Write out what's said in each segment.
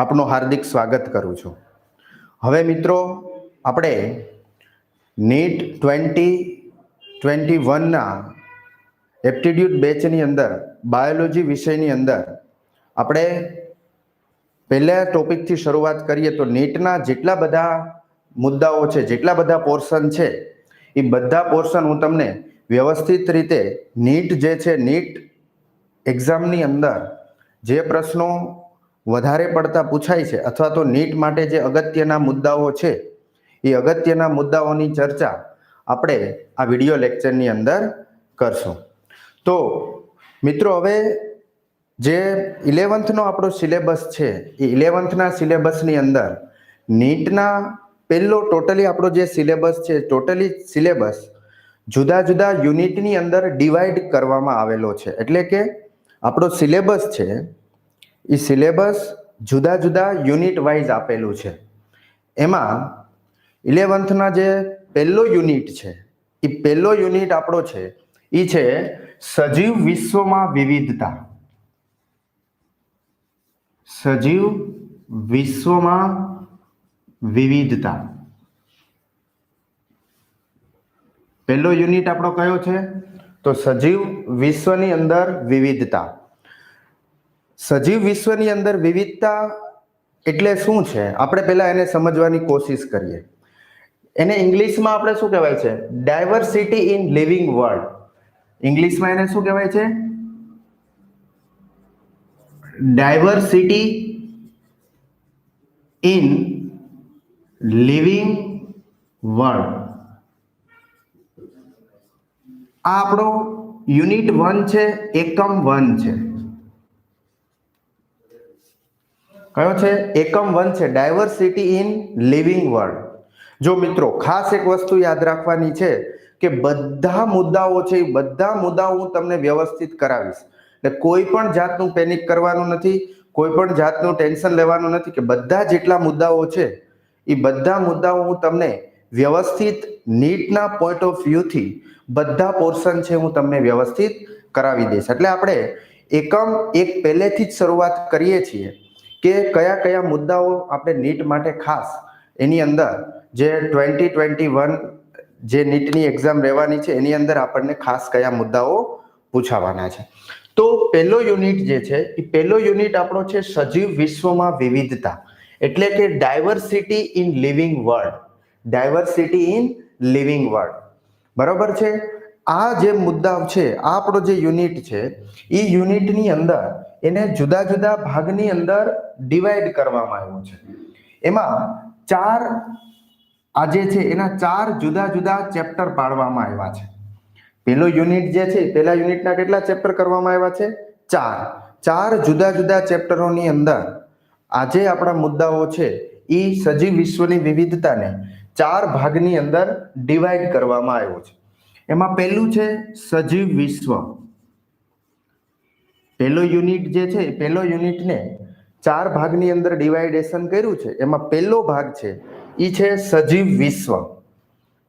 આપનું હાર્દિક સ્વાગત કરું છું. હવે મિત્રો આપણે નીટ 2021ના એપ્ટિટ્યૂડ બેચની અંદર બાયોલોજી વિષયની અંદર આપણે પહેલા ટોપિકથી શરૂઆત કરીએ તો નીટના જેટલા બધા મુદ્દાઓ છે, જેટલા બધા પોર્શન છે, એ બધા પોર્શન હું તમને વ્યવસ્થિત રીતે નીટ જે છે, નીટ એક્ઝામની અંદર જે પ્રશ્નો વધારે પડતા પૂછાય છે અથવા તો નીટ માટે જે અગત્યના મુદ્દાઓ છે એ અગત્યના મુદ્દાઓની ચર્ચા આપણે આ વિડિયો લેક્ચરની અંદર કરશું. તો મિત્રો હવે જે 11thનો આપણો સિલેબસ છે એ 11thના સિલેબસની અંદર નીટના પહેલો ટોટલી આપણો જે સિલેબસ છે ટોટલી સિલેબસ જુદા જુદા યુનિટની અંદર ડિવાઈડ કરવામાં આવેલો છે. એટલે કે આપણો સિલેબસ છે એ સિલેબસ જુદા જુદા યુનિટ વાઇઝ આપેલું છે. એમાં 11thના જે પહેલો યુનિટ છે એ પહેલો યુનિટ આપણો છે એ છે સજીવ વિશ્વમાં વિવિધતા. સજીવ વિશ્વમાં વિવિધતા પહેલો યુનિટ આપણો કયો છે? તો સજીવ વિશ્વની અંદર વિવિધતા. સજીવ વિશ્વની અંદર વિવિધતા એટલે શું છે? આપણે પહેલા એને સમજવાની કોશિશ કરીએ. એને ઇંગ્લિશમાં આપણે શું કહેવાય છે? Diversity in living world. ઇંગ્લિશમાં એને શું કહેવાય છે? Diversity in living world. આ આપણો યુનિટ 1 છે, એકમ 1 છે. કયો છે? એકમ 1 છે, ડાયવર્સિટી ઇન લિવિંગ વર્લ્ડ. જો મિત્રો ખાસ એક વસ્તુ યાદ રાખવાની છે કે બધા મુદ્દાઓ છે એ બધા મુદ્દાઓ હું તમને વ્યવસ્થિત કરાવીશ. એટલે કોઈ પણ જાતનું પેનિક કરવાનું નથી, કોઈ પણ જાતનું ટેન્શન લેવાનું નથી કે બધા જેટલા મુદ્દાઓ છે એ બધા મુદ્દાઓ હું તમને વ્યવસ્થિત નીટના પોઈન્ટ ઓફ વ્યૂથી બધા પોર્શન છે હું તમને વ્યવસ્થિત કરાવી દઈશ. એટલે આપણે એકમ 1 પહેલેથી જ શરૂઆત કરીએ છીએ કે કયા કયા મુદ્દાઓ આપણે નીટ માટે ખાસ એની અંદર જે 2021 જે નીટની એક્ઝામ રહેવાની છે એની અંદર આપણને ખાસ કયા મુદ્દાઓ પૂછાવાના છે. તો પહેલો યુનિટ જે છે એ પહેલો યુનિટ આપણો છે સજીવ વિશ્વમાં વિવિધતા. એટલે કે diversity in living world. Diversity in living world. બરોબર છે? આ જે મુદ્દા છે, આ આપણો જે યુનિટ છે એ યુનિટની અંદર એને જુદા જુદા ભાગની અંદર ડિવાઈડ કરવામાં આવ્યો છે. એમાં આ જે છે એના 4 જુદા જુદા ચેપ્ટર પાડવામાં આવ્યા છે. પહેલો યુનિટ જે છે પહેલા યુનિટના કેટલા ચેપ્ટર કરવામાં આવ્યા છે? 4 જુદા જુદા ચેપ્ટરોની અંદર આજે આપણા મુદ્દાઓ છે એ સજીવ વિશ્વની વિવિધતાને 4 ભાગની અંદર ડિવાઈડ કરવામાં આવ્યો છે. એમાં પહેલું છે સજીવ વિશ્વ. પહેલો યુનિટ જે છે પહેલો યુનિટને 4 ભાગની અંદર ડિવાઇડેશન કર્યું છે. એમાં પહેલો ભાગ છે એ છે સજીવ વિશ્વ.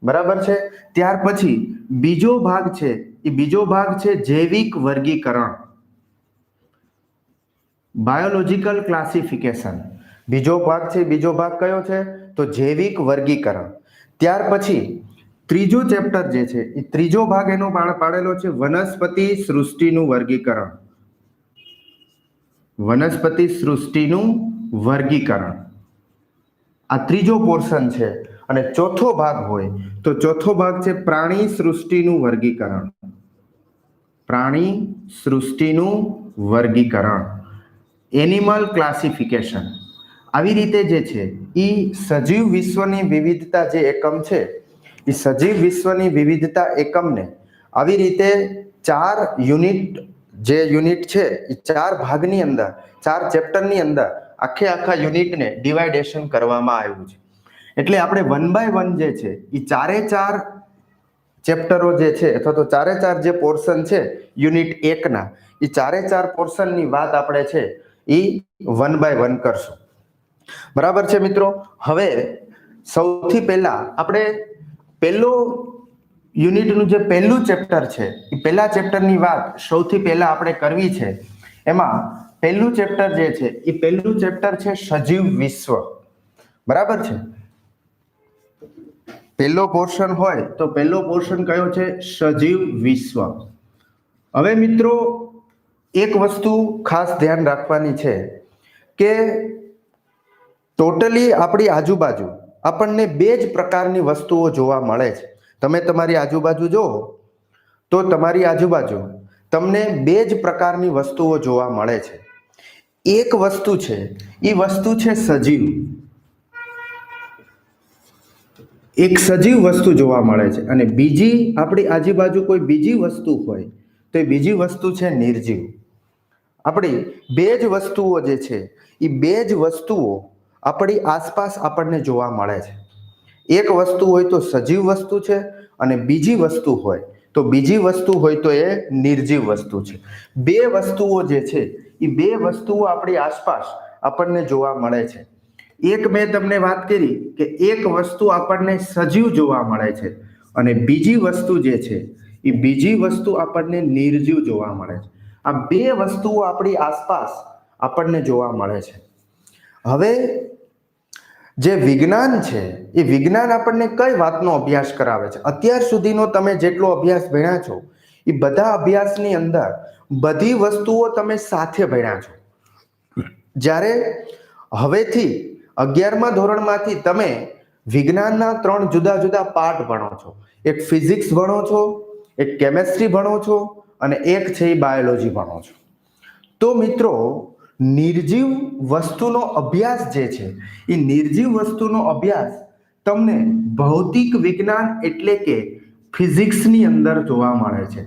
બરાબર છે? ત્યાર પછી બીજો ભાગ છે એ બીજો ભાગ છે જૈવિક વર્ગીકરણ, બાયોલોજીકલ ક્લાસિફિકેશન. બીજો ભાગ છે, બીજો ભાગ કયો છે? તો જૈવિક વર્ગીકરણ. ત્યાર પછી ત્રીજો ચેપ્ટર જે છે એ ત્રીજો ભાગ એનો પાડેલો છે વનસ્પતિ સૃષ્ટિનું વર્ગીકરણ. વનસ્પતિ સૃષ્ટિનું વર્ગીકરણ આ ત્રીજો પોર્શન છે. અને ચોથો ભાગ હોય તો ચોથો ભાગ છે પ્રાણી સૃષ્ટિનું વર્ગીકરણ. પ્રાણી સૃષ્ટિનું વર્ગીકરણ, એનિમલ ક્લાસિફિકેશન. આવી રીતે જે છે એ સજીવ વિશ્વની વિવિધતા જે એકમ છે એ સજીવ વિશ્વની વિવિધતા એકમને આવી રીતે 4 યુનિટ જે યુનિટ છે એ 4 ભાગની અંદર 4 ચેપ્ટરની અંદર આખા યુનિટને ડિવાઇડેશન કરવામાં આવ્યું છે. એટલે આપણે 1 બાય 1 જે છે એ 4 ચેપ્ટરો જે છે અથવા તો 4 જે પોર્શન છે યુનિટ 1ના એ 4 પોર્શનની વાત આપણે છે એ 1 બાય 1 કરશું. બરાબર છે મિત્રો? હવે સૌથી પહેલા આપણે પહેલો યુનિટનું જે પહેલું ચેપ્ટર છે એ પહેલા ચેપ્ટરની વાત સૌથી પહેલા આપણે કરવી છે. એમાં પહેલું ચેપ્ટર જે છે એ પહેલું ચેપ્ટર છે સજીવ વિશ્વ, બરાબર છે। પહેલો પોર્શન હોય તો પહેલો પોર્શન કયો છે? સજીવ વિશ્વ। હવે મિત્રો એક વસ્તુ ખાસ ધ્યાન રાખવાની છે કે ટોટલી આપણી આજુબાજુ આપણને બે જ પ્રકારની વસ્તુઓ જોવા મળે છે। તમે તમારી આજુબાજુ જુઓ તો તમારી આજુબાજુ તમને બે જ પ્રકારની વસ્તુઓ જોવા મળે છે। એક વસ્તુ છે એ વસ્તુ છે સજીવ, એક સજીવ વસ્તુ જોવા મળે છે, અને બીજી આપણી આજુબાજુ કોઈ બીજી વસ્તુ હોય તો એ બીજી વસ્તુ છે નિર્જીવ। આપણી બે જ વસ્તુઓ જે છે એ બે જ વસ્તુઓ આપણી આસપાસ આપણને જોવા મળે છે। એક વસ્તુ હોય તો સજીવ વસ્તુ છે અને બીજી વસ્તુ હોય તો બીજી વસ્તુ હોય તો એ નિર્જીવ વસ્તુ છે। બે વસ્તુઓ જે છે એ બે વસ્તુઓ આપણી આસપાસ આપણને જોવા મળે છે। એક મેં તમને વાત કરી કે એક વસ્તુ આપણને સજીવ જોવા મળે છે અને બીજી વસ્તુ જે છે એ બીજી વસ્તુ આપણને નિર્જીવ જોવા મળે છે। આ બે વસ્તુઓ આપણી આસપાસ આપણને જોવા મળે છે। હવે જે વિજ્ઞાન છે એ વિજ્ઞાન આપણને કઈ વાતનો અભ્યાસ કરાવે છે? અત્યાર સુધીનો તમે જેટલો અભ્યાસ ભણ્યા છો એ બધા અભ્યાસની અંદર બધી વસ્તુઓ તમે સાથે ભણ્યા છો। જ્યારે હવેથી 11મા ધોરણમાંથી તમે વિજ્ઞાનના 3 જુદા જુદા પાર્ટ ભણો છો। એક ફિઝિક્સ ભણો છો, એક કેમેસ્ટ્રી ભણો છો અને એક છે એ બાયોલોજી ભણો છો। તો મિત્રો નિર્જીવ વસ્તુનો અભ્યાસ જે છે એ નિર્જીવ વસ્તુનો અભ્યાસ તમને ભૌતિક વિજ્ઞાન એટલે કે ફિઝિક્સની અંદર જોવા મળે છે,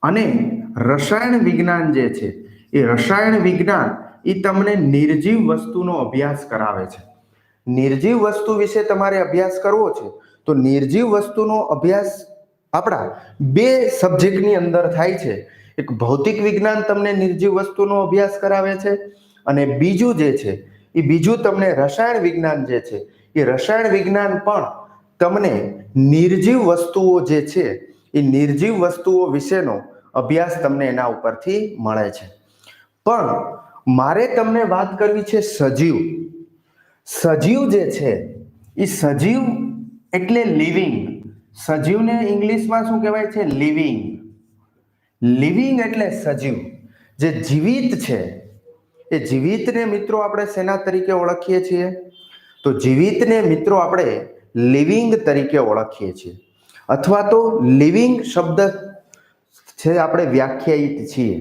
અને રસાયણ વિજ્ઞાન જે છે એ રસાયણ વિજ્ઞાન એ તમને નિર્જીવ વસ્તુનો અભ્યાસ કરાવે છે। નિર્જીવ વસ્તુ વિશે તમારે અભ્યાસ કરવો છે તો નિર્જીવ વસ્તુનો અભ્યાસ આપણા બે સબ્જેક્ટની અંદર થાય છે। એક ભૌતિક વિજ્ઞાન તમને નિર્જીવ વસ્તુનો અભ્યાસ કરાવે છે અને બીજું જે છે એ બીજું તમને રસાયણ વિજ્ઞાન જે છે એ રસાયણ વિજ્ઞાન પણ તમને નિર્જીવ વસ્તુઓ જે છે એ નિર્જીવ વસ્તુઓ વિશેનો અભ્યાસ તમને એના ઉપરથી મળે છે। પણ મારે તમને વાત કરવી છે સજીવ। સજીવ જે છે એ સજીવ એટલે લિવિંગ। સજીવને ઇંગ્લિશમાં શું કહેવાય છે? લિવિંગ। લિવિંગ એટલે સજીવ, જે જીવિત છે। એ જીવિતને મિત્રો આપણે શેના તરીકે ઓળખીએ છીએ? તો જીવિતને મિત્રો આપણે લિવિંગ તરીકે ઓળખીએ છીએ, અથવા તો લિવિંગ શબ્દ છે આપણે વ્યાખ્યાયિત છીએ।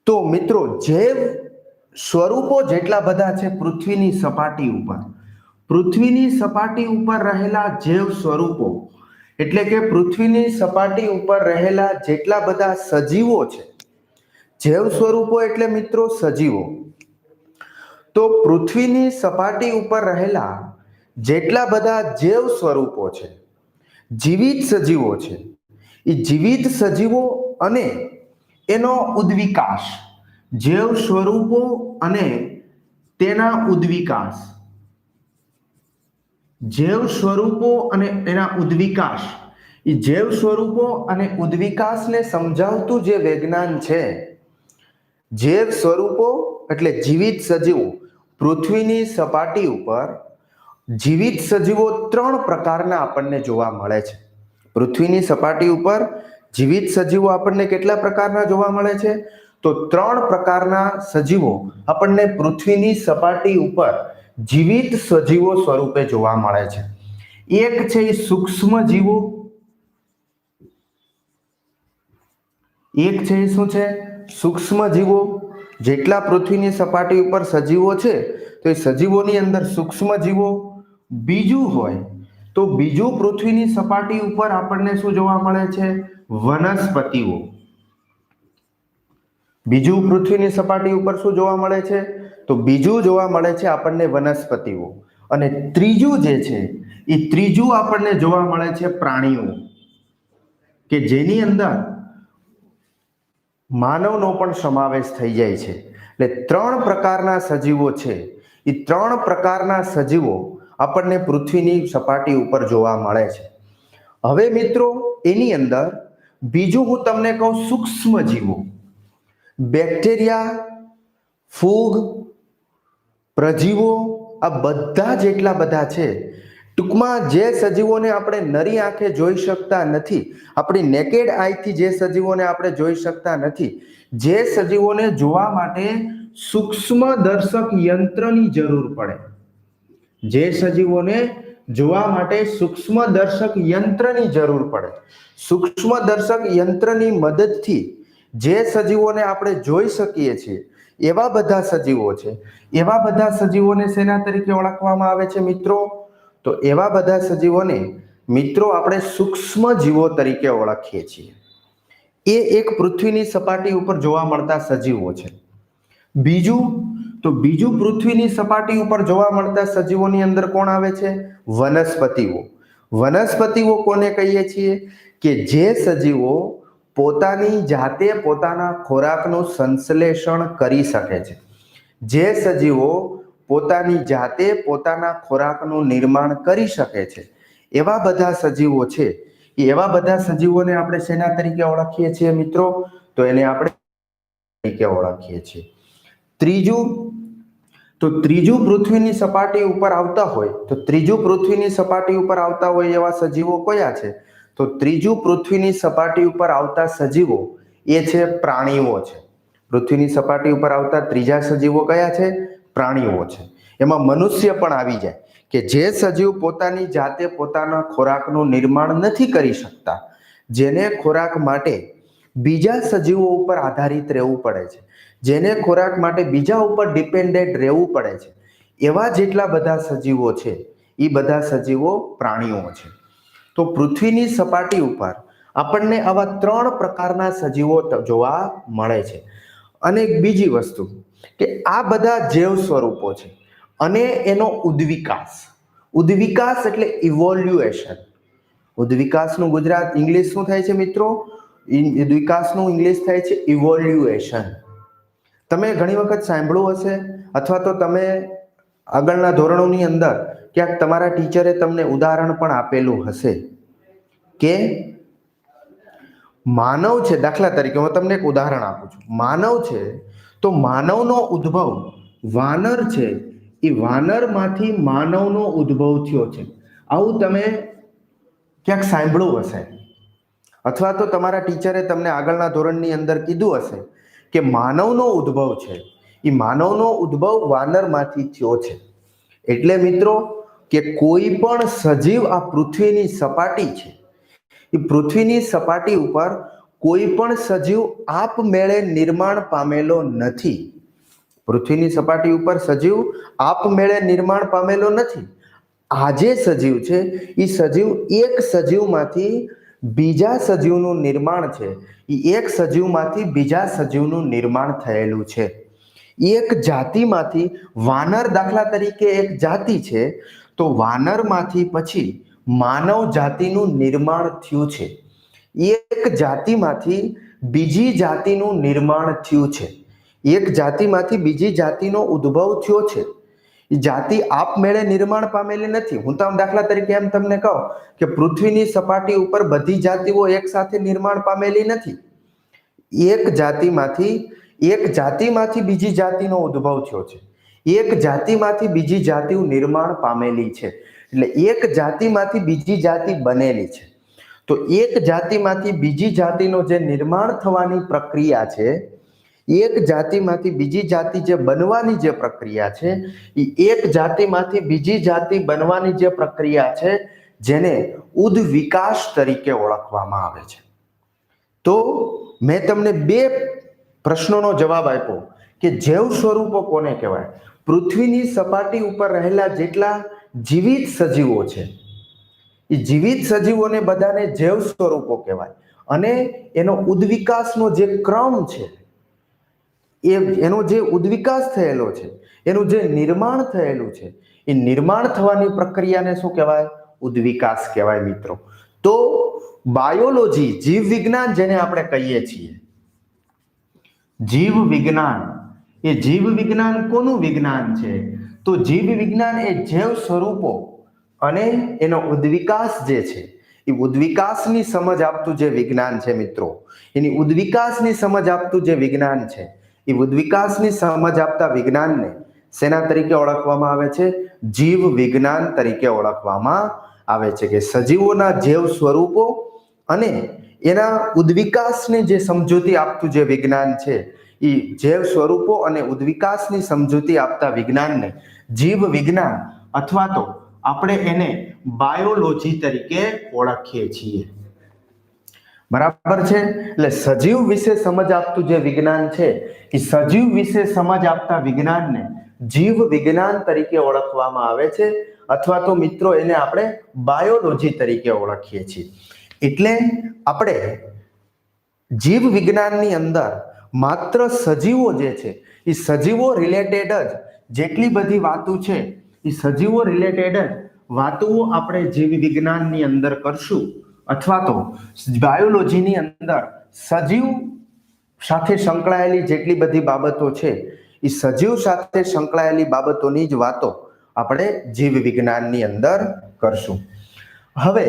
તો મિત્રો જૈવ સ્વરૂપો જેટલા બધા છે પૃથ્વીની સપાટી ઉપર, પૃથ્વીની સપાટી ઉપર રહેલા જૈવ સ્વરૂપો એટલે કે પૃથ્વીની સપાટી ઉપર રહેલા જેટલા બધા સજીવો છે, જૈવ સ્વરૂપો એટલે મિત્રો સજીવો। તો પૃથ્વીની સપાટી ઉપર રહેલા જેટલા બધા જૈવ સ્વરૂપો છે, જીવિત સજીવો છે, એ જીવિત સજીવો અને એનો ઉદ્વિકાસ, જૈવ સ્વરૂપો અને તેના ઉદ્વિકાસ, જૈવ સ્વરૂપો અને એના ઉદ્વિકાસ, એ જૈવ સ્વરૂપો અને ઉદ્વિકાસને સમજાવતું જે વિજ્ઞાન છે, જૈવ સ્વરૂપો એટલે જીવિત સજીવો, પૃથ્વીની સપાટી ઉપર જીવિત સજીવો 3 પ્રકારના આપણને જોવા મળે છે। પૃથ્વીની સપાટી ઉપર જીવિત સજીવો આપણને કેટલા પ્રકારના જોવા મળે છે? તો 3 પ્રકારના સજીવો આપણને પૃથ્વીની સપાટી ઉપર જીવિત સજીવો સ્વરૂપે જોવા મળે છે। એક છે એ સૂક્ષ્મ જીવો, એક છે એ શું છે? સૂક્ષ્મ જીવો। જેટલા પૃથ્વીની સપાટી ઉપર સજીવો છે તો એ સજીવોની અંદર સૂક્ષ્મ જીવો। બીજું હોય તો બીજું પૃથ્વીની સપાટી ઉપર આપણને શું જોવા મળે છે? વનસ્પતિઓ। બીજું પૃથ્વીની સપાટી ઉપર શું જોવા મળે છે? તો બીજું જોવા મળે છે આપણને વનસ્પતિઓ। અને ત્રીજું જે છે એ ત્રીજું આપણને જોવા મળે છે પ્રાણીઓ, કે જેની અંદર માનવનો પણ સમાવેશ થઈ જાય છે। એટલે 3 પ્રકારના સજીવો છે, એ 3 પ્રકારના સજીવો આપણને પૃથ્વીની સપાટી ઉપર જોવા મળે છે। હવે મિત્રો એની અંદર બીજું હું તમને કહું સૂક્ષ્મ જીવો, બેક્ટેરિયા ફૂગ, પ્રજીવો, આ બધા જેટલા બધા છે, ટૂંકમાં જે સજીવોને આપણે નરી આંખે જોઈ શકતા નથી, આપણી નેકેડ આઈથી જે સજીવોને આપણે જોઈ શકતા નથી, જે સજીવોને જોવા માટે સૂક્ષ્મ દર્શક યંત્રની જરૂર પડે, જે સજીવોને જોવા માટે સૂક્ષ્મ દર્શક યંત્રની જરૂર પડે, સૂક્ષ્મ દર્શક યંત્રની મદદથી જે સજીવોને આપણે જોઈ શકીએ છીએ એવા બધા સજીવો છે. એવા બધા સજીવોને શેના તરીકે ઓળખવામાં આવે છે મિત્રો? તો એવા બધા સજીવોને મિત્રો આપણે સૂક્ષ્મ જીવો તરીકે ઓળખીએ છીએ. એ એક પૃથ્વીની સપાટી ઉપર જોવા મળતા સજીવો છે. બીજું પૃથ્વીની સપાટી ઉપર જોવા મળતા સજીવોની અંદર કોણ આવે છે? વનસ્પતિઓ. વનસ્પતિઓ કોને કહીએ છીએ? કે જે સજીવો પોતાની જાતે પોતાના ખોરાકનું સંશ્લેષણ કરી શકે છે, જે સજીવો પોતાની જાતે પોતાના ખોરાકનું નિર્માણ કરી શકે છે, એવા બધા સજીવો છે. એવા બધા સજીવોને આપણે શેના તરીકે ઓળખીએ છીએ મિત્રો? તો એને આપણે તરીકે ઓળખીએ છીએ. ત્રીજું પૃથ્વીની સપાટી ઉપર આવતા હોય એવા સજીવો કયા છે? તો ત્રીજું પૃથ્વીની સપાટી ઉપર આવતા સજીવો એ છે પ્રાણીઓ છે. પૃથ્વીની સપાટી ઉપર આવતા ત્રીજા સજીવો કયા છે? પ્રાણીઓ છે. એમાં મનુષ્ય પણ આવી જાય કે જે સજીવ પોતાની જાતે પોતાના ખોરાકનું નિર્માણ નથી કરી શકતા, જેને ખોરાક માટે બીજા સજીવો ઉપર આધારિત રહેવું પડે છે, જેને ખોરાક માટે બીજા ઉપર ડિપેન્ડેન્ટ રહેવું પડે છે, એવા જેટલા બધા સજીવો છે એ બધા સજીવો પ્રાણીઓ છે. તો પૃથ્વીની સપાટી ઉપર આપણને આવા 3 પ્રકારના સજીવો જોવા મળે છે. અને બીજી વસ્તુ કે આ બધા જૈવ સ્વરૂપો છે અને એનો ઉદ્વિકાસ એટલે ઇવોલ્યુએશન. ઉદ્વિકાસનું ગુજરાત ઇંગ્લિશ શું થાય છે મિત્રો? ઉદ્વિકાસનું ઇંગ્લિશ થાય છે ઇવોલ્યુએશન. તમે ઘણી વખત સાંભળ્યું હશે અથવા તો તમે આગળના ધોરણોની અંદર ક્યાંક તમારા ટીચરે તમને ઉદાહરણ પણ આપેલું હશે કે માનવ છે, દાખલા તરીકે હું તમને એક ઉદાહરણ આપું છું. માનવ છે તો માનવનો ઉદ્ભવ વાનર છે, એ વાનરમાંથી માનવનો ઉદ્ભવ થયો છે. આવું તમે ક્યાંક સાંભળ્યું હશે અથવા તો તમારા ટીચરે તમને આગળના ધોરણની અંદર કીધું હશે કે માનવનો ઉદ્ભવ છે, એ માનવનો ઉદ્ભવ વાનરમાંથી થયો છે. એટલે મિત્રો કે કોઈ પણ સજીવ આ પૃથ્વીની સપાટી છે, એ પૃથ્વીની સપાટી ઉપર કોઈ પણ સજીવ આપમેળે નિર્માણ પામેલો નથી. પૃથ્વીની સપાટી ઉપર સજીવ આપમેળે નિર્માણ પામેલો નથી. આ જે સજીવ છે એ સજીવ એક સજીવમાંથી બીજા સજીવનું નિર્માણ છે, એ એક સજીવમાંથી બીજા સજીવનું નિર્માણ થયેલું છે. એક જાતિમાંથી વાનર દાખલા તરીકે એક જાતિ છે, તો વાનરમાંથી પછી માનવ જાતિનું નિર્માણ થયું છે. એક જાતિમાંથી બીજી જાતિનું નિર્માણ થયું છે. એક જાતિમાંથી બીજી જાતિનો ઉદ્ભવ થયો છે. એ જાતિ આપમેળે નિર્માણ પામેલી નથી. હું તમને દાખલા તરીકે એમ તમને કહું કે પૃથ્વીની સપાટી ઉપર બધી જાતિઓ એક સાથે નિર્માણ પામેલી નથી. એક જાતિમાંથી બીજી જાતિનો ઉદ્ભવ થયો છે. એક જાતિમાંથી બીજી જાતિનું નિર્માણ પામેલી છે. એટલે એક જાતિમાંથી બીજી જાતિ બનેલી છે. તો એક જાતિમાંથી બીજી જાતિનો જે નિર્માણ થવાની પ્રક્રિયા છે, એક જાતિમાંથી બીજી જાતિ જે બનવાની જે પ્રક્રિયા છે, એ એક જાતિમાંથી બીજી જાતિ બનવાની જે પ્રક્રિયા છે, જેને ઉદ્વિકાસ તરીકે ઓળખવામાં આવે છે. તો મેં તમને 2 પ્રશ્નોનો જવાબ આપ્યો કે જૈવ સ્વરૂપો કોને કહેવાય? પૃથ્વીની સપાટી ઉપર રહેલા જેટલા જીવિત સજીવો છે, એ જીવિત સજીવોને બધાને જૈવ સ્વરૂપો કહેવાય. અને એનો ઉદ્વિકાસનો જે ક્રમ છે, એનો જે ઉદ્વિકાસ થયેલો છે, એનું જે નિર્માણ થયેલું છે, એ નિર્માણ થવાની પ્રક્રિયાને શું કહેવાય? ઉદ્વિકાસ કહેવાય મિત્રો. તો બાયોલોજી, જીવ વિજ્ઞાન જેને આપણે કહીએ છીએ, જીવ વિજ્ઞાન કોનું વિજ્ઞાન છે? તો જીવ વિજ્ઞાન એ જૈવ સ્વરૂપો અને એનો ઉદ્વિકાસ જે છે, એ ઉદ્વિકાસની સમજ આપતું જે વિજ્ઞાન છે મિત્રો, એની ઉદ્વિકાસની સમજ આપતું જે વિજ્ઞાન છે, એ ઉદ્વિકાસની સમજ આપતા વિજ્ઞાનને શેના તરીકે ઓળખવામાં આવે છે? જીવ વિજ્ઞાન તરીકે ઓળખવામાં આવે છે. કે સજીવોના જૈવ સ્વરૂપો અને એના ઉદ્વિકાસની જે સમજૂતી આપતું જે વિજ્ઞાન છે, એ જૈવ સ્વરૂપો અને ઉદ્વિકાસની સમજૂતી આપતા વિજ્ઞાનને જીવ વિજ્ઞાન અથવા તો આપણે એને બાયોલોજી તરીકે ઓળખીએ છીએ. બરાબર છે. એટલે સજીવ વિશે સમજ આપતું જે વિજ્ઞાન છે, એ સજીવ વિશે સમજ આપતા વિજ્ઞાનને જીવ વિજ્ઞાન તરીકે ઓળખવામાં આવે છે, અથવા તો મિત્રો એને આપણે બાયોલોજી તરીકે ઓળખીએ છીએ. એટલે આપણે જીવ વિજ્ઞાનની અંદર માત્ર સજીવો જે છે, એ સજીવો રિલેટેડ જ જેટલી બધી વાતો છે, એ સજીવો રિલેટેડ જ વાતો આપણે જીવ વિજ્ઞાનની અંદર કરશું, અથવા તો બાયોલોજીની અંદર સજીવ સાથે સંકળાયેલી જેટલી બધી બાબતો છે, એ સજીવ સાથે સંકળાયેલી બાબતોની જ વાતો આપણે જીવ વિજ્ઞાનની અંદર કરશું. હવે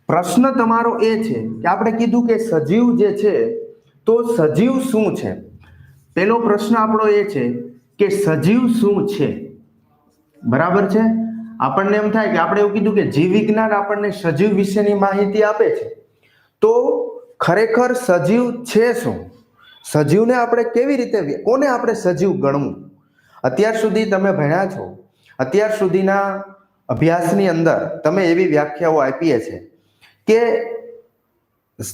પ્રશ્ન તમારો એ છે કે આપણે કીધું કે સજીવ જે છે, તો સજીવ શું છે? પહેલો પ્રશ્ન આપણો એ છે કે સજીવ શું છે? બરાબર છે. આપણને એમ થાય કે આપણે એવું કીધું કે જીવ વિજ્ઞાન આપણને સજીવ વિશેની માહિતી આપે છે, તો ખરેખર સજીવ છે શું? સજીવને આપણે કેવી રીતે, કોને આપણે સજીવ ગણવું? અત્યાર સુધી તમે ભણ્યા છો, અત્યાર સુધીના અભ્યાસની અંદર તમે એવી વ્યાખ્યાઓ આપી છે કે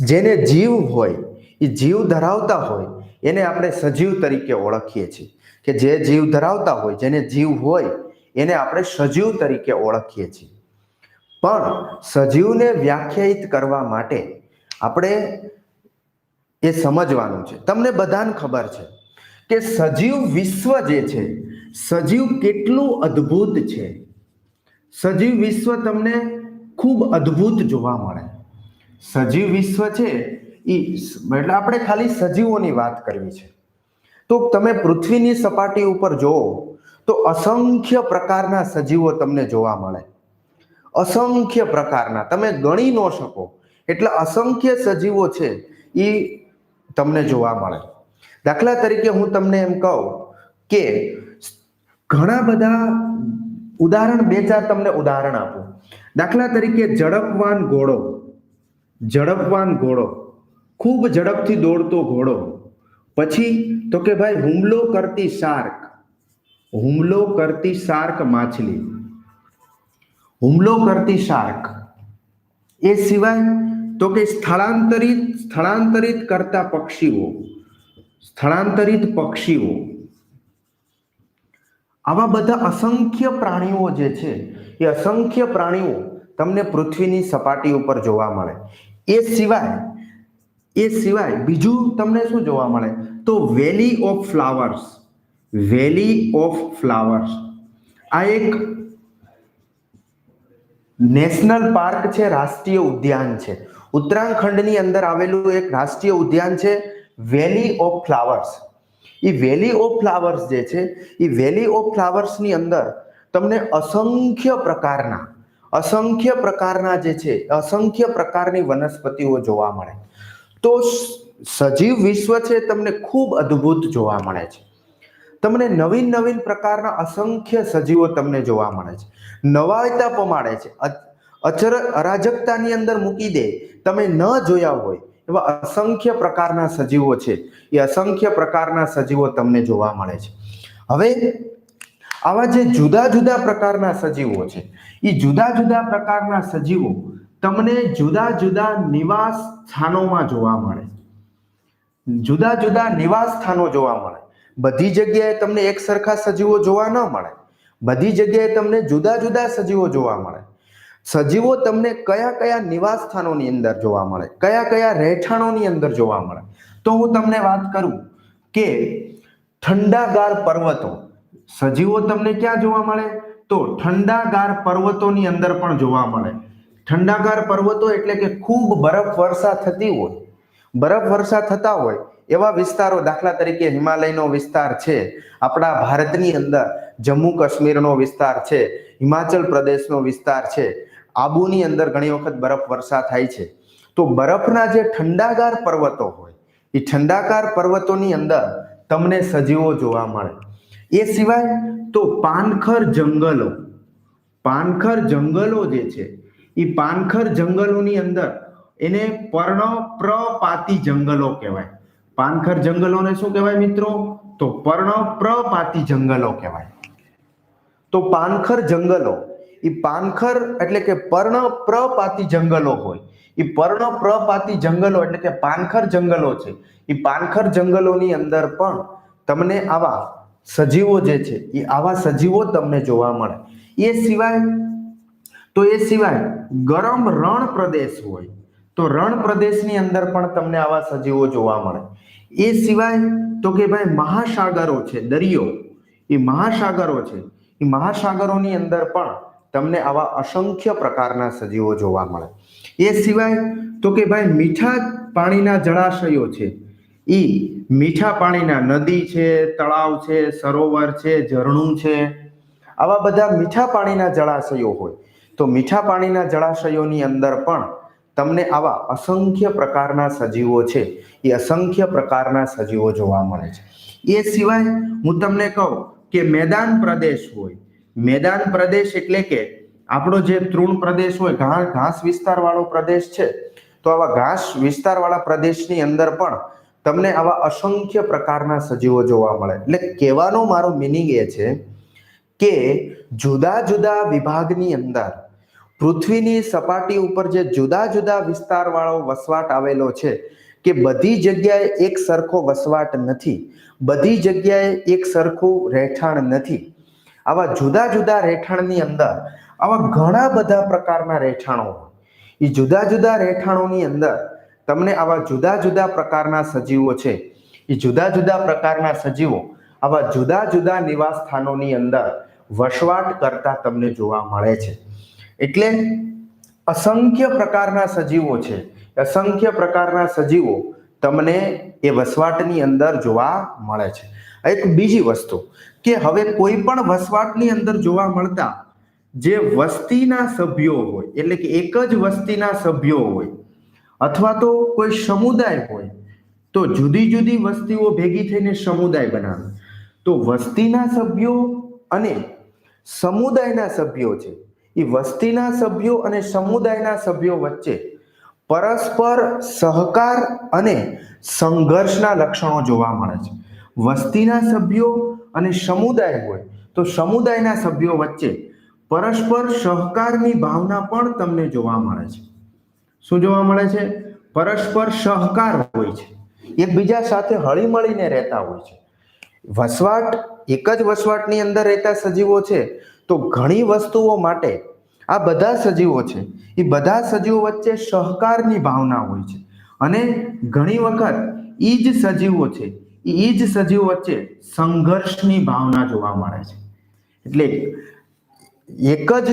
જેને જીવ હોય, એ જીવ ધરાવતા હોય, એને આપણે સજીવ તરીકે ઓળખીએ છીએ. કે જે જીવ ધરાવતા હોય, જેને જીવ હોય, એને આપણે સજીવ તરીકે ઓળખીએ છીએ. પણ સજીવને વ્યાખ્યાયિત કરવા માટે આપણે એ સમજવાનું છે. તમને બધાને ખબર છે કે સજીવ વિશ્વ જે છે, સજીવ કેટલું અદ્ભુત છે. સજીવ વિશ્વ તમને ખૂબ અદ્ભુત જોવા મળે. સજીવ વિશ્વ છે એ, એટલે આપણે ખાલી સજીવોની વાત કરવી છે. તો તમે પૃથ્વીની સપાટી ઉપર જુઓ તો અસંખ્ય પ્રકારના સજીવો તમને જોવા મળે. અસંખ્ય પ્રકારના, તમે ગણી ન શકો એટલે અસંખ્ય સજીવો છે એ તમને જોવા મળે. દાખલા તરીકે હું તમને એમ કહું કે ઘણા બધા ઉદાહરણ, બે ચાર તમને ઉદાહરણ આપું. દાખલા તરીકે ઝડપવાન ઘોડો. ઝડપવાન ઘોડો, ખૂબ ઝડપથી દોડતો ઘોડો. પછી તો કે ભાઈ હુમલો કરતી શાર્ક, હુમલો કરતી શાર્ક માછલી, હુમલો કરતી શાર્ક. એ સિવાય તો કે સ્થળાંતરિત કરતા પક્ષીઓ, સ્થળાંતરિત પક્ષીઓ. આવા બધા અસંખ્ય પ્રાણીઓ જે છે, એ અસંખ્ય પ્રાણીઓ તમને પૃથ્વીની સપાટી ઉપર જોવા મળે. એ સિવાય બીજું તમને શું જોવા મળે? તો valley of flowers. Valley of flowers આ એક નેશનલ પાર્ક છે, રાષ્ટ્રીય ઉદ્યાન છે. ઉત્તરાખંડની અંદર આવેલું એક રાષ્ટ્રીય ઉદ્યાન છે વેલી ઓફ ફ્લાવર્સ. એ વેલી ઓફ ફ્લાવર્સ જે છે, એ વેલી ઓફ ફ્લાવર્સની અંદર તમને અસંખ્ય પ્રકારના જે છે, અસંખ્ય પ્રકારની વનસ્પતિઓ જોવા મળે. તો સજીવ વિશ્વ છે તમને ખૂબ અદ્ભુત જોવા મળે છે. તમને નવીન પ્રકારના અસંખ્ય સજીવો તમને જોવા મળે છે. નવાઈતા પમાડે છે. અરાજકતાની અંદર મૂકી દે, તમે ન જોયા હોય એવા અસંખ્ય પ્રકારના સજીવો છે. એ અસંખ્ય પ્રકારના સજીવો તમને જોવા મળે છે. હવે આવા જે જુદા જુદા પ્રકારના સજીવો છે, એ જુદા જુદા પ્રકારના સજીવો તમને જુદા જુદા નિવાસ સ્થાનોમાં જોવા મળે. જુદા જુદા નિવાસ સ્થાનો જોવા મળે. બધી જગ્યાએ તમને એક સરખા સજીવો જોવા ન મળે. બધી જગ્યાએ તમને જુદા જુદા સજીવો જોવા મળે. સજીવો તમને કયા કયા નિવાસ સ્થાનોની અંદર જોવા મળે, કયા કયા રહેઠાણોની અંદર જોવા મળે? તો હું તમને વાત કરું કે ઠંડાગાર પર્વતો. સજીવો તમને ક્યાં જોવા મળે? તો ઠંડાગાર પર્વતોની અંદર પણ જોવા મળે. ઠંડાગાર પર્વતો એટલે કે ખૂબ બરફ વર્ષા થતી હોય, બરફ વર્ષા થતા હોય એવા વિસ્તારો. દાખલા તરીકે હિમાલયનો વિસ્તાર છે, આપણા ભારતની અંદર જમ્મુ કાશ્મીરનો વિસ્તાર છે, હિમાચલ પ્રદેશનો વિસ્તાર છે, આબુની અંદર ઘણી વખત બરફ વર્ષા થાય છે. તો બરફના જે ઠંડાગાર પર્વતો હોય, એ ઠંડાગાર પર્વતોની અંદર તમને સજીવો જોવા મળે. એ સિવાય તો પાનખર જંગલો જે છે એ પાનખર જંગલોની અંદર એને પર્ણપ્રપાતી જંગલો કહેવાય. પાનખર જંગલોને શું કહેવાય મિત્રો? તો પર્ણપ્રપાતી જંગલો કહેવાય. તો પાનખર જંગલો, એ પાનખર એટલે કે પર્ણપ્રપાતી જંગલો હોય, એ પર્ણપ્રપાતી જંગલો એટલે કે પાનખર જંગલો છે. એ પાનખર જંગલોની અંદર પણ તમને આવા સજીવો જે છે એ આવા સજીવો તમને જોવા મળે. એ સિવાય ગરમ રણ પ્રદેશ હોય તો રણ પ્રદેશની અંદર પણ તમને આવા સજીવો જોવા મળે. એ સિવાય તો કે ભાઈ મહાસાગરો છે, દરિયો, એ મહાસાગરો છે, એ મહાસાગરોની અંદર પણ તમને આવા અસંખ્ય પ્રકારના સજીવો જોવા મળે. એ સિવાય તો કે ભાઈ મીઠા પાણીના જળાશયો છે, એ મીઠા પાણીના નદી છે, તળાવ છે, સરોવર છે, ઝરણું છે, આવા બધા મીઠા પાણીના જળાશયો હોય તો મીઠા પાણીના જળાશયોની અંદર પણ તમને આવા અસંખ્ય પ્રકારના સજીવો છે, એ અસંખ્ય પ્રકારના સજીવો જોવા મળે છે. એ સિવાય હું તમને કહું કે મેદાન પ્રદેશ હોય, મેદાન પ્રદેશ એટલે કે આપણો જે તૃણ પ્રદેશ હોય, ઘાસ વિસ્તાર વાળો પ્રદેશ છે, તો આવા ઘાસ વિસ્તાર વાળા પ્રદેશની અંદર પણ તમને આવા અસંખ્ય પ્રકારના સજીવો જોવા મળે. એટલે કહેવાનો મારો મિનિંગ એ છે કે જુદા જુદા વિભાગની અંદર પૃથ્વીની સપાટી ઉપર જે જુદા જુદા વિસ્તાર વાળો વસવાટ આવેલો છે કે બધી જગ્યાએ એક સરખો વસવાટ નથી, બધી જગ્યાએ એક સરખું રહેઠાણ નથી. આવા જુદા જુદા રહેઠાણની અંદર આવા ઘણા બધા પ્રકારના રહેઠાણો હોય. એ જુદા જુદા રહેઠાણોની અંદર તમને આવા જુદા જુદા પ્રકારના સજીવો છે, એ જુદા જુદા પ્રકારના સજીવો આવા જુદા જુદા નિવાસ સ્થાનોની અંદર વસવાટ કરતા તમને જોવા મળે છે. એટલે અસંખ્ય પ્રકારના સજીવો છે, અસંખ્ય પ્રકારના સજીવો તમને એ વસવાટની અંદર જોવા મળે છે. એક બીજી વસ્તુ કે હવે કોઈ પણ વસવાટની અંદર જોવા મળતા જે વસ્તીના સભ્યો હોય, એટલે કે એક જ વસ્તીના સભ્યો હોય અથવા તો કોઈ સમુદાય હોય, તો જુદી જુદી વસ્તીઓ ભેગી થઈને સમુદાય બનાવે. તો વસ્તીના સભ્યો અને સમુદાયના સભ્યો છે, એ વસ્તીના સભ્યો અને સમુદાયના સભ્યો વચ્ચે પરસ્પર સહકાર અને સંઘર્ષના લક્ષણો જોવા મળે છે. વસ્તીના સભ્યો અને સમુદાય હોય તો સમુદાયના સભ્યો વચ્ચે પરસ્પર સહકારની ભાવના પણ તમને જોવા મળે છે. શું જોવા મળે છે? પરસ્પર સહકાર હોય છે, એકબીજા સાથે હળીમળીને રહેતા હોય છે. વસવાટ, એક જ વસવાટની અંદર રહેતા સજીવો છે તો ઘણી વસ્તુઓ માટે આ બધા સજીવો છે એ બધા સજીવો વચ્ચે સહકારની ભાવના હોય છે અને ઘણી વખત એ જ સજીવો છે એ જ સજીવો વચ્ચે સંઘર્ષની ભાવના જોવા મળે છે. એટલે એક જ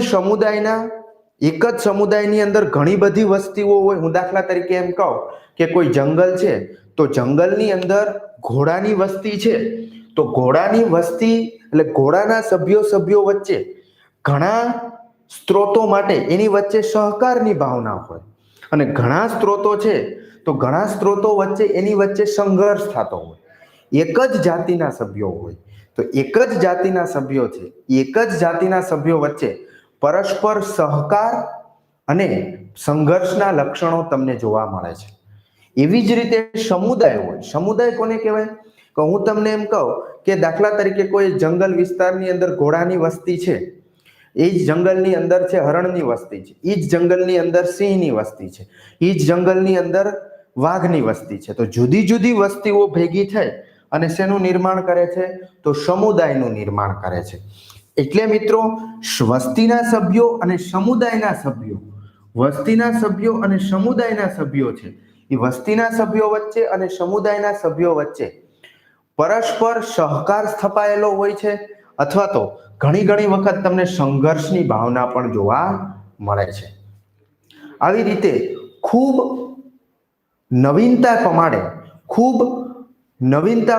સમુદાયની અંદર ઘણી બધી વસ્તીઓ હોય. હું દાખલા તરીકે એમ કહું કે કોઈ જંગલ છે તો જંગલની અંદર ઘોડાની વસ્તી છે, તો ઘોડાની વસ્તી એટલે ઘોડાના સભ્યો વચ્ચે ઘણા સ્ત્રોતો માટે એની વચ્ચે સહકારની ભાવના હોય અને ઘણા સ્ત્રોતો છે તો ઘણા સ્ત્રોતો વચ્ચે એની વચ્ચે સંઘર્ષ થતો હોય. એક જ જાતિના સભ્યો હોય તો એક જ જાતિના સભ્યો છે, એક જ જાતિના સભ્યો વચ્ચે પરસ્પર સહકાર અને સંઘર્ષના લક્ષણો તમને જોવા મળે છે. એવી જ રીતે સમુદાય હોય. સમુદાય કોને કહેવાય? કે હું તમને એમ કહું કે દાખલા તરીકે કોઈ જંગલ વિસ્તારની અંદર ઘોડાની વસ્તી છે, એ જ જંગલની અંદર છે હરણની વસ્તી છે, એ જ જંગલની અંદર સિંહની વસ્તી છે, એ જ જંગલની અંદર વાઘની વસ્તી છે. તો જુદી જુદી વસ્તીઓ ભેગી થઈ અને શેનું નિર્માણ કરે છે? તો સમુદાયનું નિર્માણ કરે છે. એટલે મિત્રો વસ્તીના સભ્યો અને સમુદાયના સભ્યો, વસ્તીના સભ્યો અને સમુદાયના સભ્યો છે, એ વસ્તીના સભ્યો વચ્ચે અને સમુદાયના સભ્યો વચ્ચે પરસ્પર સહકાર સ્થપાયેલો હોય છે અથવા તો ઘણી વખત તમને સંઘર્ષની ભાવના પણ જોવા મળે છે. આવી રીતે ખૂબ નવીનતા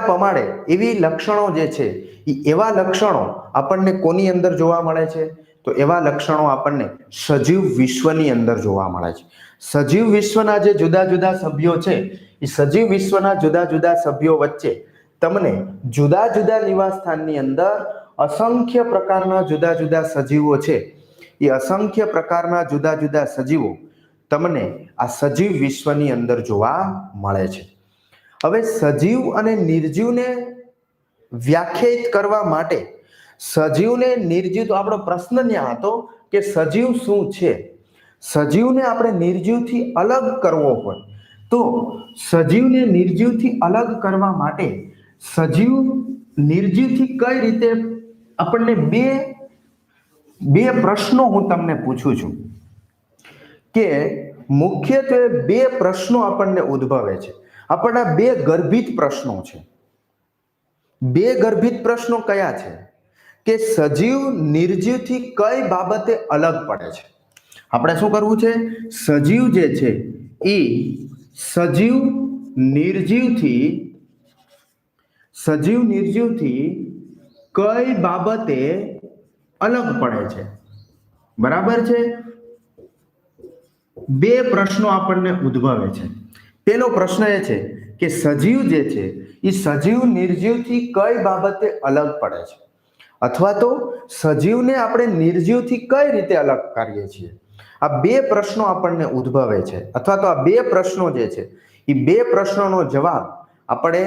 પમાડે એવી લક્ષણો જે છે એ એવા લક્ષણો આપણને કોની અંદર જોવા મળે છે? તો એવા લક્ષણો આપણને સજીવ વિશ્વની અંદર જોવા મળે છે. સજીવ વિશ્વના જે જુદા જુદા સભ્યો છે એ સજીવ વિશ્વના જુદા જુદા સભ્યો વચ્ચે તમને જુદા જુદા નિવાસ સ્થાનની અંદર અસંખ્ય પ્રકારના જુદા જુદા સજીવો છે, એ અસંખ્ય પ્રકારના જુદા જુદા સજીવો તમને આ સજીવ વિશ્વની અંદર જોવા મળે છે. હવે સજીવ અને નિર્જીવને વ્યાખ્યાયિત કરવા માટે સજીવને નિર્જીવ, તો આપણો પ્રશ્ન ત્યાં હતો કે સજીવ શું છે. સજીવને આપણે નિર્જીવથી અલગ કરવો હોય તો સજીવને નિર્જીવથી અલગ કરવા માટે સજીવ નિર્જીવથી કઈ રીતે, આપણને બે પ્રશ્નો હું તમને પૂછું છું કે મુખ્યત્વે બે પ્રશ્નો આપણને ઉદ્ભવે છે. આપણના બે ગર્ભિત પ્રશ્નો છે. બે ગર્ભિત પ્રશ્નો કયા છે કે સજીવ નિર્જીવથી કઈ બાબતે અલગ પડે છે. આપણે શું કરવું છે, સજીવ જે છે એ સજીવ નિર્જીવથી કઈ બાબતે અલગ પડે છે. બરાબર છે. બે પ્રશ્નો આપણને ઉદ્ભવે છે. પહેલો પ્રશ્ન એ છે કે સજીવ જે છે એ સજીવ નિર્જીવથી કઈ બાબતે અલગ પડે છે, અથવા તો સજીવને આપણે નિર્જીવથી કઈ રીતે અલગ કરીએ છીએ. આ બે પ્રશ્નો આપણને ઉદ્ભવે છે, અથવા તો આ બે પ્રશ્નો જે છે એ બે પ્રશ્નોનો જવાબ આપણે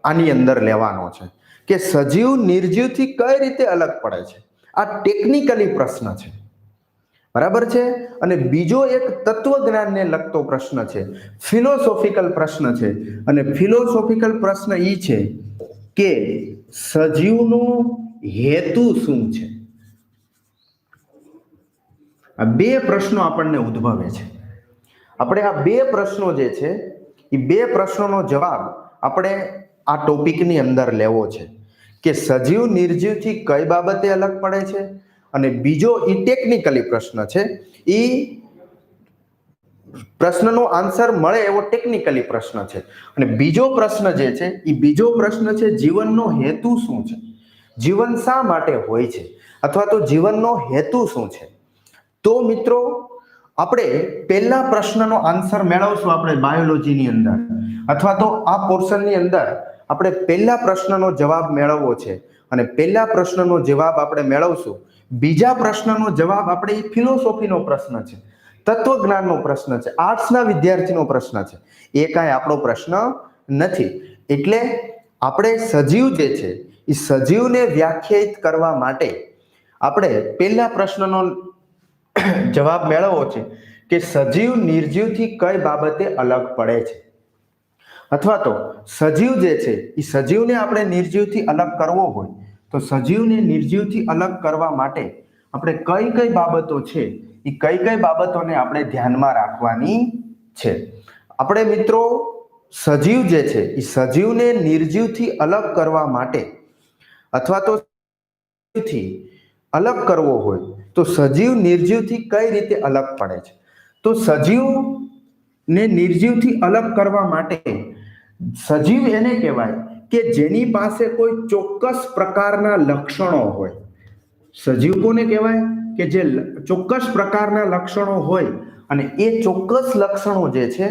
આની અંદર લેવાનો છે કે સજીવ નિર્જીવથી કઈ રીતે અલગ પડે છે. આ ટેકનિકલી પ્રશ્ન છે. બરાબર છે. અને બીજો એક તત્વજ્ઞાનને લગતો પ્રશ્ન છે, ફિલોસોફિકલ પ્રશ્ન છે. અને ફિલોસોફિકલ પ્રશ્ન એ છે કે સજીવનો હેતુ શું છે. આ બે પ્રશ્નો આપણને ઉદ્ભવે છે. આપણે આ બે પ્રશ્નો જે છે એ બે પ્રશ્નોનો જવાબ આપણે આ ટોપિકની અંદર લેવો છે કે સજીવ નિર્જીવથી કઈ બાબતે અલગ પડે છે. અને બીજો એ ટેકનિકલી પ્રશ્ન છે, એ પ્રશ્નનો આન્સર મળે એવો ટેકનિકલી પ્રશ્ન છે. અને બીજો પ્રશ્ન જે છે એ બીજો પ્રશ્ન છે જીવનનો હેતુ શું છે. જીવન શા માટે હોય છે, અથવા તો જીવનનો હેતુ શું છે. તો મિત્રો આપણે પહેલા પ્રશ્નનો આન્સર મેળવશું આપણે બાયોલોજીની અંદર, અથવા તો આ પોર્શનની અંદર આપણે પહેલા પ્રશ્નનો જવાબ મેળવવો છે. અને પહેલા પ્રશ્નનો જવાબ આપણે મેળવશું. બીજા પ્રશ્નનો જવાબ આપણે ફિલોસોફીનો પ્રશ્ન છે, તત્વજ્ઞાનનો પ્રશ્ન છે, આર્ટ્સના વિદ્યાર્થીનો પ્રશ્ન છે. એ કાંઈ આપણો પ્રશ્ન નથી. એટલે આપણે સજીવ જે છે એ સજીવને વ્યાખ્યાયિત કરવા માટે આપણે પહેલા પ્રશ્નનો જવાબ મેળવવો છે કે સજીવ નિર્જીવથી કઈ બાબતે અલગ પડે છે, અથવા તો સજીવ જે છે એ સજીવને આપણે નિર્જીવથી અલગ કરવો હોય તો સજીવને નિર્જીવથી અલગ કરવા માટે આપણે કઈ કઈ બાબતો છે એ કઈ કઈ બાબતોને આપણે ધ્યાનમાં રાખવાની છે. આપણે મિત્રો સજીવ જે છે એ સજીવને નિર્જીવથી અલગ કરવા માટે અથવા તો અલગ કરવો હોય તો સજીવ નિર્જીવથી કઈ રીતે અલગ પડે છે. તો સજીવને નિર્જીવથી અલગ કરવા માટે સજીવ એને કહેવાય કે જેની પાસે કોઈ ચોક્કસ પ્રકારના લક્ષણો હોય. સજીવ કોને કહેવાય કે જે ચોક્કસ પ્રકારના લક્ષણો હોય, અને એ ચોક્કસ લક્ષણો જે છે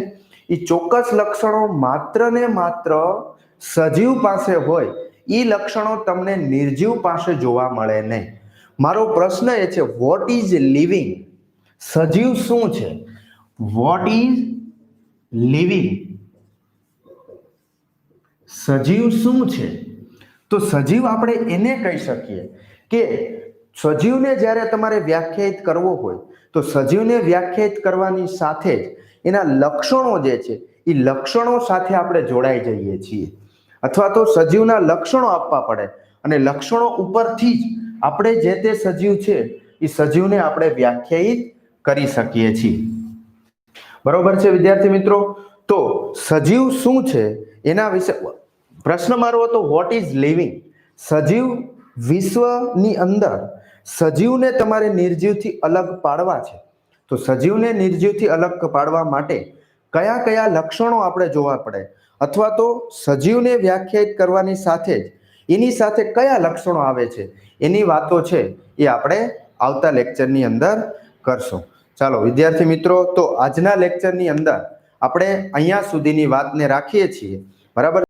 એ ચોક્કસ લક્ષણો માત્ર ને માત્ર સજીવ પાસે હોય. એ લક્ષણો તમને નિર્જીવ પાસે જોવા મળે નહીં. મારો પ્રશ્ન એ છે, વોટ ઇઝ લિવિંગ? સજીવ શું છે? What is living? સજીવ શું છે? તો સજીવ આપણે એને કહી શકીએ કે સજીવને જ્યારે તમારે વ્યાખ્યાયિત કરવો હોય તો સજીવને વ્યાખ્યાયિત કરવાની સાથે જ એના લક્ષણો જે છે એ લક્ષણો સાથે આપણે જોડાઈ જઈએ છીએ, અથવા તો સજીવના લક્ષણો આપવા પડે અને લક્ષણો ઉપરથી જ આપણે જે તે સજીવ છે એ સજીવને આપણે વ્યાખ્યાયિત કરી શકીએ છીએ. બરોબર છે વિદ્યાર્થી મિત્રો? તો સજીવ શું છે એના વિશે પ્રશ્ન મારો હતો, વોટ ઇઝ લિવિંગ? સજીવ વિશ્વની અંદર સજીવને તમારે નિર્જીવથી અલગ પાડવા છે. તો સજીવને નિર્જીવથી અલગ પાડવા માટે કયા કયા લક્ષણો આપણે જોવા પડે, અથવા તો સજીવને વ્યાખ્યાયિત કરવાની સાથે જ એની સાથે કયા લક્ષણો આવે છે એની વાતો છે એ આપણે આવતા લેક્ચરની અંદર કરશું. ચાલો વિદ્યાર્થી મિત્રો, તો આજના લેક્ચરની અંદર આપણે અહીંયા સુધીની વાતને રાખીએ છીએ. બરાબર.